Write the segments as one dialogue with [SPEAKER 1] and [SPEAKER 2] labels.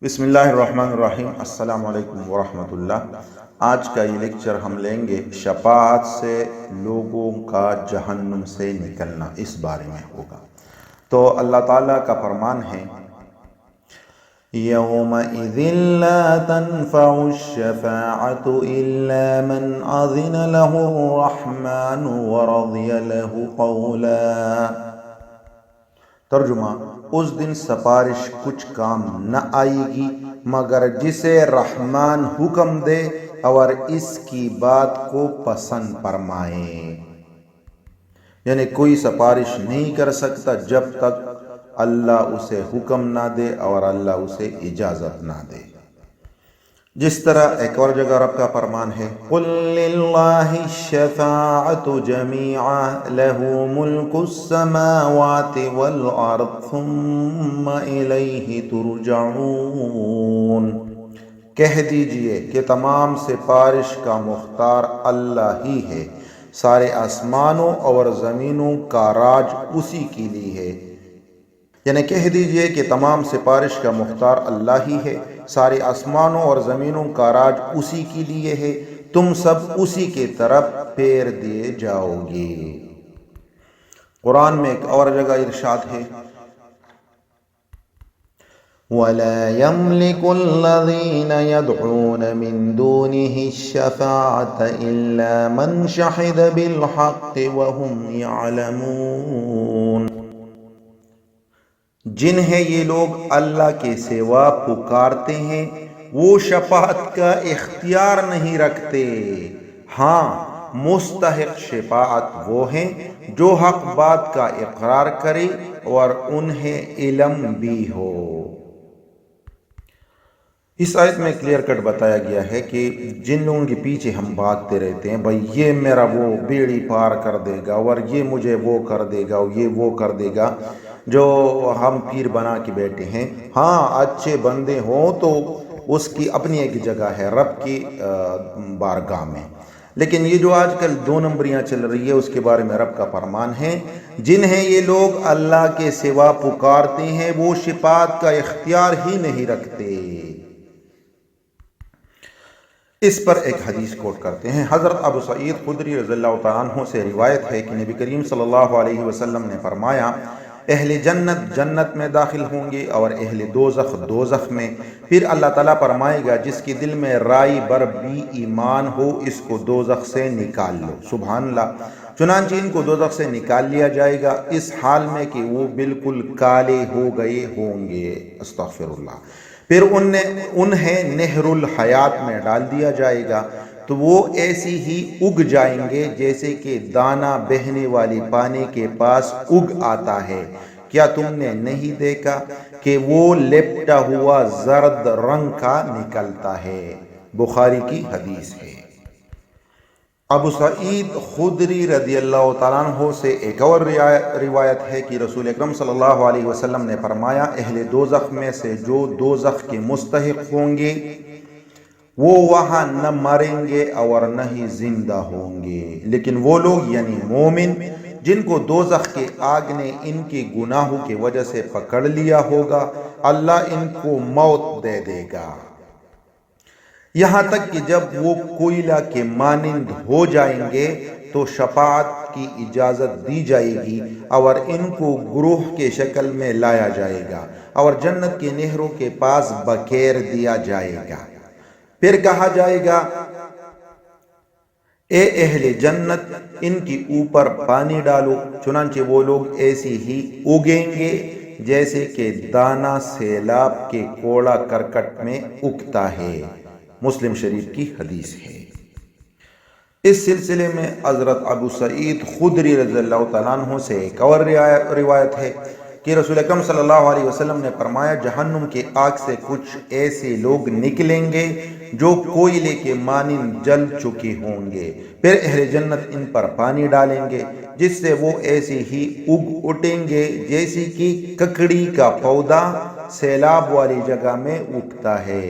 [SPEAKER 1] بسم اللہ الرحمن الرحیم۔ السلام علیکم ورحمۃ اللہ۔ آج کا یہ لیکچر ہم لیں گے شفاعت سے لوگوں کا جہنم سے نکلنا، اس بارے میں ہوگا۔ تو اللہ تعالیٰ کا فرمان ہے يَوْمَئِذٍ لَا تَنْفَعُ الشَّفَاعَةُ إِلَّا مَنْ أَذِنَ لَهُ الرَّحْمَنُ وَرَضِيَ لَهُ قَوْلًا۔ ترجمہ: اس دن سفارش کچھ کام نہ آئے گی مگر جسے رحمان حکم دے اور اس کی بات کو پسند فرمائے۔ یعنی کوئی سفارش نہیں کر سکتا جب تک اللہ اسے حکم نہ دے اور اللہ اسے اجازت نہ دے۔ جس طرح ایک اور جگہ رب کا فرمان ہے قُلْ لِلَّهِ الشَّفَاعَةُ جَمِيعًا لَهُ مُلْكُ السَّمَاوَاتِ وَالْأَرْضِ ثُمَّ إِلَيْهِ تُرْجَعُونَ۔ کہہ دیجئے کہ تمام سفارش کا مختار اللہ ہی ہے، سارے آسمانوں اور زمینوں کا راج اسی کے لیے ہے۔ یعنی کہہ دیجئے کہ تمام سفارش کا مختار اللہ ہی ہے، سارے آسمانوں اور زمینوں کا راج اسی کے لیے ہے، تم سب اسی کے طرف پھیر دیے جاؤ گے۔ قرآن میں ایک اور جگہ ارشاد ہے وَلَا يَمْلِكُ الَّذِينَ يَدْعُونَ مِن دُونِهِ الشَّفَاعَةَ إِلَّا مَنْ شَهِدَ بِالْحَقِّ وَهُمْ يَعْلَمُونَ۔ جنہیں یہ لوگ اللہ کے سوا پکارتے ہیں وہ شفاعت کا اختیار نہیں رکھتے، ہاں مستحق شفاعت وہ ہیں جو حق بات کا اقرار کرے اور انہیں علم بھی ہو۔ اس آیت میں کلیئر کٹ بتایا گیا ہے کہ جن لوگوں کے پیچھے ہم بھاگتے رہتے ہیں، بھائی یہ میرا وہ بیڑی پار کر دے گا اور یہ مجھے وہ کر دے گا، یہ وہ کر دے گا، جو ہم پیر بنا کے بیٹھے ہیں، ہاں اچھے بندے ہوں تو اس کی اپنی ایک جگہ ہے رب کی بارگاہ میں، لیکن یہ جو آج کل دو نمبریاں چل رہی ہے اس کے بارے میں رب کا فرمان ہے جنہیں یہ لوگ اللہ کے سوا پکارتے ہیں وہ شفاعت کا اختیار ہی نہیں رکھتے۔ اس پر ایک حدیث کوٹ کرتے ہیں۔ حضرت ابو سعید خدری رضی اللہ تعالیٰ عنہ سے روایت ہے کہ نبی کریم صلی اللہ علیہ وسلم نے فرمایا اہل جنت جنت میں داخل ہوں گے اور اہل دوزخ دوزخ میں، پھر اللہ تعالیٰ فرمائے گا جس کے دل میں رائی بر بھی ایمان ہو اس کو دوزخ سے نکال لو، سبحان اللہ۔ چنانچہ ان کو دوزخ سے نکال لیا جائے گا اس حال میں کہ وہ بالکل کالے ہو گئے ہوں گے، استغفر اللہ۔ پھر انہیں نہر الحیات میں ڈال دیا جائے گا تو وہ ایسی ہی اگ جائیں گے جیسے کہ دانہ بہنے والی پانی کے پاس اگ آتا ہے۔ کیا تم نے نہیں دیکھا کہ وہ لپٹا ہوا زرد رنگ کا نکلتا ہے؟ بخاری کی حدیث ہے۔ ابو سعید خدری رضی اللہ تعالیٰ عنہ سے ایک اور روایت ہے کہ رسول اکرم صلی اللہ علیہ وسلم نے فرمایا اہل دوزخ میں سے جو دوزخ کے مستحق ہوں گے وہ وہاں نہ مریں گے اور نہ ہی زندہ ہوں گے، لیکن وہ لوگ یعنی مومن جن کو دوزخ کے آگ نے ان کے گناہوں کی وجہ سے پکڑ لیا ہوگا، اللہ ان کو موت دے دے گا، یہاں تک کہ جب وہ کوئلہ کے مانند ہو جائیں گے تو شفاعت کی اجازت دی جائے گی اور ان کو گروہ کے شکل میں لایا جائے گا اور جنت کی نہروں کے پاس بکیر دیا جائے گا۔ پھر کہا جائے گا اے اہل جنت ان کے اوپر پانی ڈالو، چنانچہ وہ لوگ ایسی ہی اگیں گے جیسے کہ دانہ سیلاب کے کوڑا کرکٹ میں اگتا ہے، مسلم شریف کی حدیث ہے۔ اس سلسلے میں حضرت ابو سعید خدری رضی اللہ تعالیٰ عنہ سے ایک اور روایت ہے کہ رسول اکرم صلی اللہ علیہ وسلم نے فرمایا جہنم کے آگ سے کچھ ایسے لوگ نکلیں گے جو کوئلے کے مانند جل چکے ہوں گے، پھر اہل جنت ان پر پانی ڈالیں گے جس سے وہ ایسے ہی اگ اٹھیں گے جیسے کہ ککڑی کا پودا سیلاب والی جگہ میں اگتا ہے،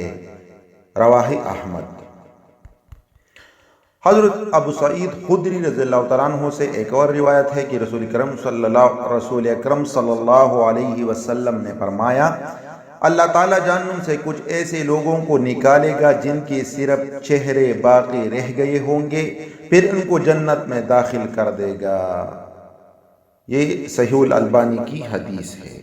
[SPEAKER 1] رواہ احمد۔ حضرت ابو سعید خدری رضی اللہ تعالیٰ عنہ سے ایک اور روایت ہے کہ رسول اکرم صلی اللہ علیہ وسلم نے فرمایا اللہ تعالیٰ جہنم سے کچھ ایسے لوگوں کو نکالے گا جن کے صرف چہرے باقی رہ گئے ہوں گے، پھر ان کو جنت میں داخل کر دے گا۔ یہ صحیح الالبانی کی حدیث ہے۔